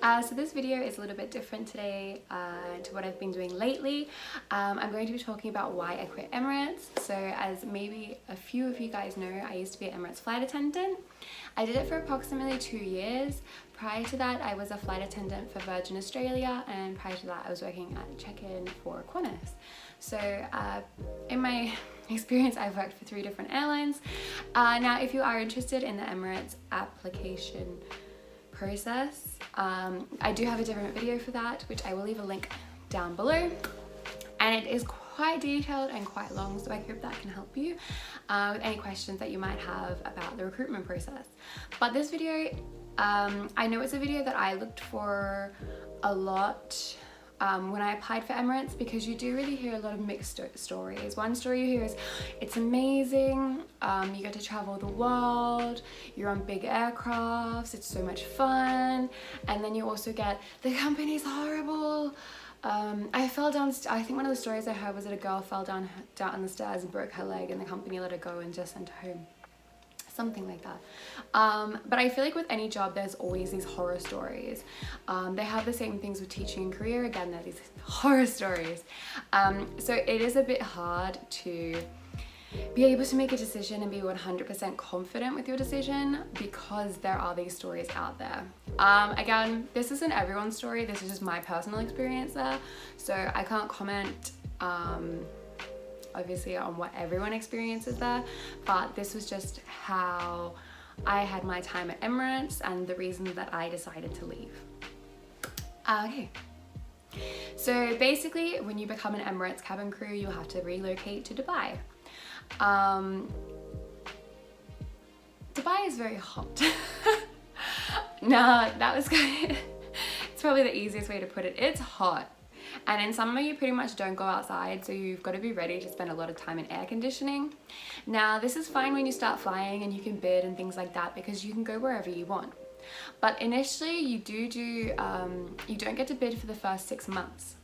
So this video is a little bit different today to what I've been doing lately. I'm going to be talking about why I quit Emirates. So as maybe a few of you guys know, I used to be an Emirates flight attendant. I did it for approximately 2 years. Prior to that, I was a flight attendant for Virgin Australia, and prior to that, I was working at check-in for Qantas. So in my experience, I've worked for 3 different airlines. Now, if you are interested in the Emirates application process, I do have a different video for that, which I will leave a link down below, and it is quite detailed and quite long, so I hope that can help you with any questions that you might have about the recruitment process. But this video, I know it's a video that I looked for a lot when I applied for Emirates, because you do really hear a lot of mixed stories. One story you hear is it's amazing, you get to travel the world, you're on big aircrafts, it's so much fun, and then you also get the company's horrible. I fell down, I think one of the stories I heard was that a girl fell down the stairs and broke her leg, and the company let her go and just sent her home. Something like that. But I feel like with any job, there's always these horror stories. They have the same things with teaching and career. Again, they're these horror stories. So it is a bit hard to be able to make a decision and be 100% confident with your decision, because there are these stories out there. Again, this isn't everyone's story. This is just my personal experience there. So I can't comment obviously on what everyone experiences there, but this was just how I had my time at Emirates and the reason that I decided to leave. Okay, so basically when you become an Emirates cabin crew, you have to relocate to Dubai. Dubai is very hot. No, that was good. It's probably the easiest way to put it. It's hot. And in summer, you pretty much don't go outside, so you've got to be ready to spend a lot of time in air conditioning. Now, this is fine when you start flying and you can bid and things like that, because you can go wherever you want. But initially, you don't get to bid for the first 6 months.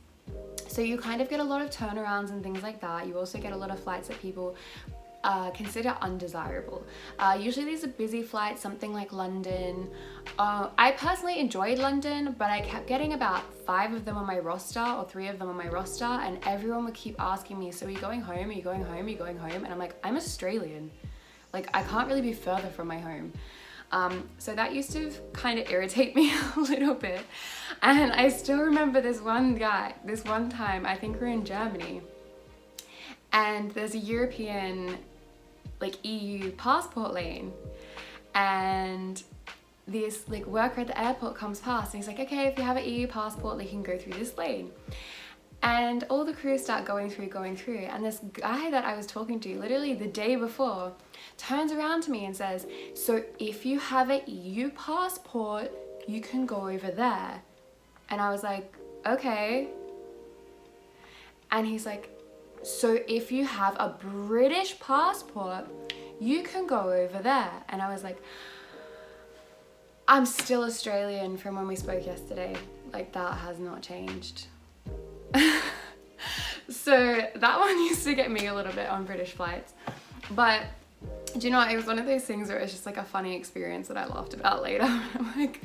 So you kind of get a lot of turnarounds and things like that. You also get a lot of flights that people consider undesirable. Usually these are busy flights, something like London. I personally enjoyed London, but I kept getting about 5 of them on my roster, or 3 of them on my roster, and everyone would keep asking me, so are you going home? Are you going home? Are you going home? And I'm like, I'm Australian. Like, I can't really be further from my home. So that used to kind of irritate me a little bit. And I still remember this one time, I think we're in Germany, and there's a European, like, EU passport lane, and this like worker at the airport comes past and he's like, okay, if you have an EU passport, they can go through this lane. And all the crews start going through, and this guy that I was talking to literally the day before turns around to me and says, so if you have an EU passport, you can go over there. And I was like, okay. And he's like, so if you have a British passport, you can go over there. And I was like, I'm still Australian from when we spoke yesterday. Like, that has not changed. So that one used to get me a little bit on British flights. But do you know, it was one of those things where it's just like a funny experience that I laughed about later. I'm like,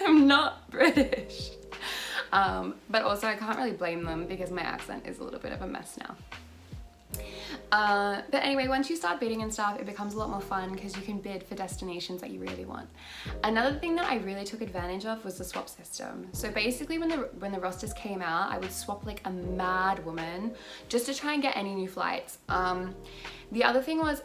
I'm not British. But also I can't really blame them, because my accent is a little bit of a mess now. But anyway, once you start bidding and stuff, it becomes a lot more fun, because you can bid for destinations that you really want. Another thing that I really took advantage of was the swap system. So basically when the rosters came out, I would swap like a mad woman just to try and get any new flights. The other thing was,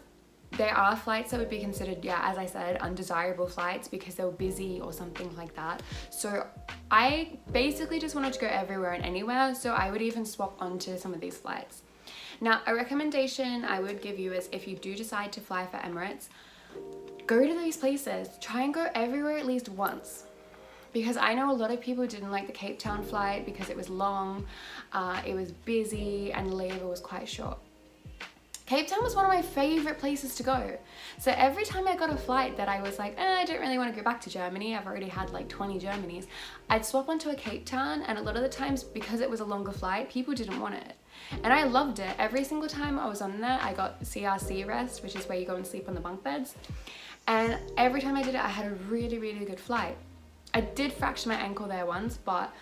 there are flights that would be considered, yeah, as I said, undesirable flights because they were busy or something like that. So I basically just wanted to go everywhere and anywhere, so I would even swap onto some of these flights. Now, a recommendation I would give you is, if you do decide to fly for Emirates, go to these places. Try and go everywhere at least once. Because I know a lot of people didn't like the Cape Town flight because it was long, it was busy, and the layover was quite short. Cape Town was one of my favorite places to go. So every time I got a flight that I was like, I don't really want to go back to Germany, I've already had like 20 Germanys, I'd swap onto a Cape Town, and a lot of the times, because it was a longer flight, people didn't want it. And I loved it. Every single time I was on there, I got CRC rest, which is where you go and sleep on the bunk beds. And every time I did it, I had a really, really good flight. I did fracture my ankle there once, but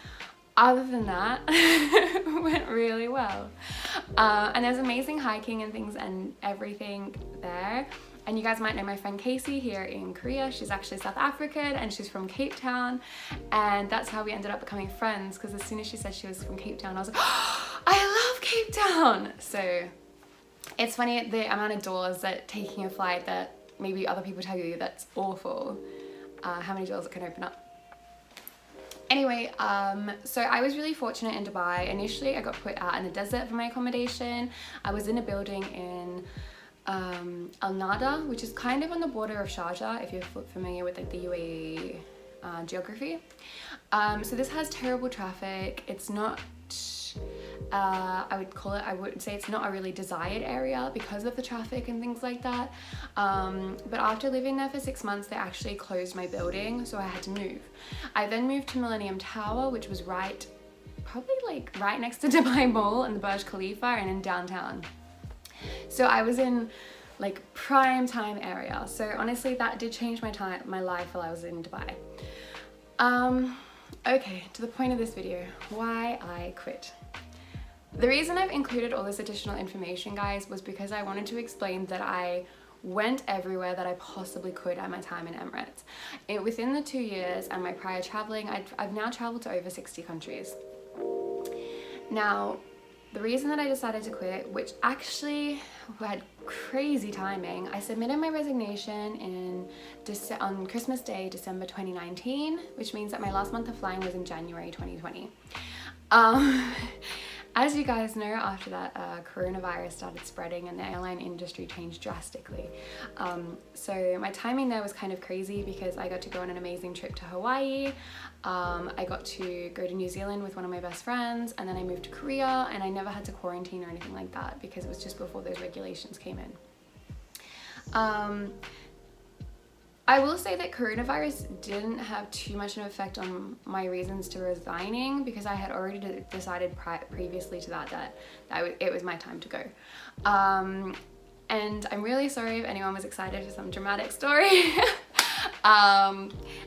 other than that, it went really well. And there's amazing hiking and things and everything there. And you guys might know my friend Casey here in Korea. She's actually South African and she's from Cape Town. And that's how we ended up becoming friends, because as soon as she said she was from Cape Town, I was like, oh, I love Cape Town. So it's funny the amount of doors that taking a flight that maybe other people tell you that's awful, how many doors it can open up. Anyway, so I was really fortunate in Dubai. Initially, I got put out in the desert for my accommodation. I was in a building in Al Nada, which is kind of on the border of Sharjah, if you're familiar with like the UAE geography. So this has terrible traffic. It's not, I would say it's not a really desired area because of the traffic and things like that. But after living there for 6 months, they actually closed my building, so I had to move. I then moved to Millennium Tower, which was probably like right next to Dubai Mall and the Burj Khalifa and in downtown. So I was in like prime time area. So honestly, that did change my life while I was in Dubai. Okay, to the point of this video, why I quit. The reason I've included all this additional information, guys, was because I wanted to explain that I went everywhere that I possibly could at my time in Emirates. Within the 2 years and my prior traveling, I've now traveled to over 60 countries. Now, the reason that I decided to quit, which actually had crazy timing, I submitted my resignation on Christmas Day, December 2019, which means that my last month of flying was in January 2020. As you guys know, after that, coronavirus started spreading and the airline industry changed drastically. So my timing there was kind of crazy because I got to go on an amazing trip to Hawaii. I got to go to New Zealand with one of my best friends, and then I moved to Korea, and I never had to quarantine or anything like that because it was just before those regulations came in. I will say that coronavirus didn't have too much of an effect on my reasons to resigning, because I had already decided previously to that it was my time to go. And I'm really sorry if anyone was excited for some dramatic story.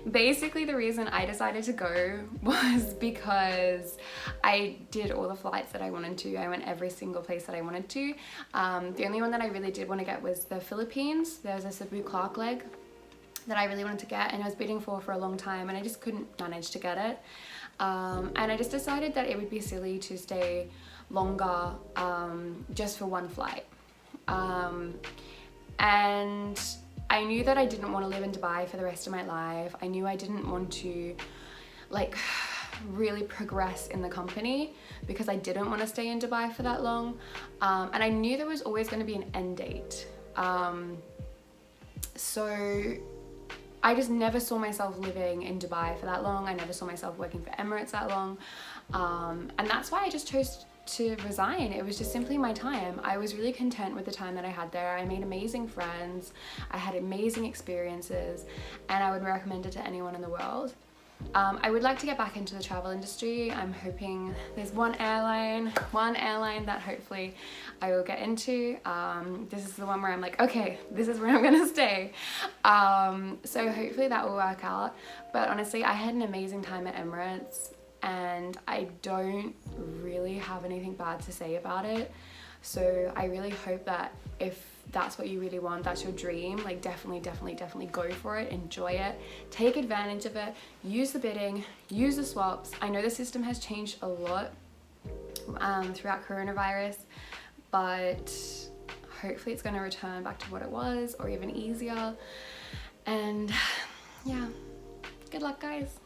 Basically the reason I decided to go was because I did all the flights that I wanted to. I went every single place that I wanted to. The only one that I really did want to get was the Philippines. There's a Cebu Clark leg that I really wanted to get, and I was bidding for a long time, and I just couldn't manage to get it. And I just decided that it would be silly to stay longer just for one flight. And I knew that I didn't want to live in Dubai for the rest of my life. I knew I didn't want to like really progress in the company because I didn't want to stay in Dubai for that long. And I knew there was always going to be an end date. So I just never saw myself living in Dubai for that long. I never saw myself working for Emirates that long. And that's why I just chose to resign. It was just simply my time. I was really content with the time that I had there. I made amazing friends. I had amazing experiences, and I would recommend it to anyone in the world. I would like to get back into the travel industry. I'm hoping there's one airline that hopefully I will get into. This is the one where I'm like, okay, this is where I'm gonna stay. So hopefully that will work out. But honestly, I had an amazing time at Emirates, and I don't really have anything bad to say about it. So I really hope that if that's what you really want, that's your dream, like definitely go for it, enjoy it, take advantage of it, use the bidding, use the swaps. I know the system has changed a lot throughout coronavirus, but hopefully it's going to return back to what it was or even easier. And yeah, good luck, guys.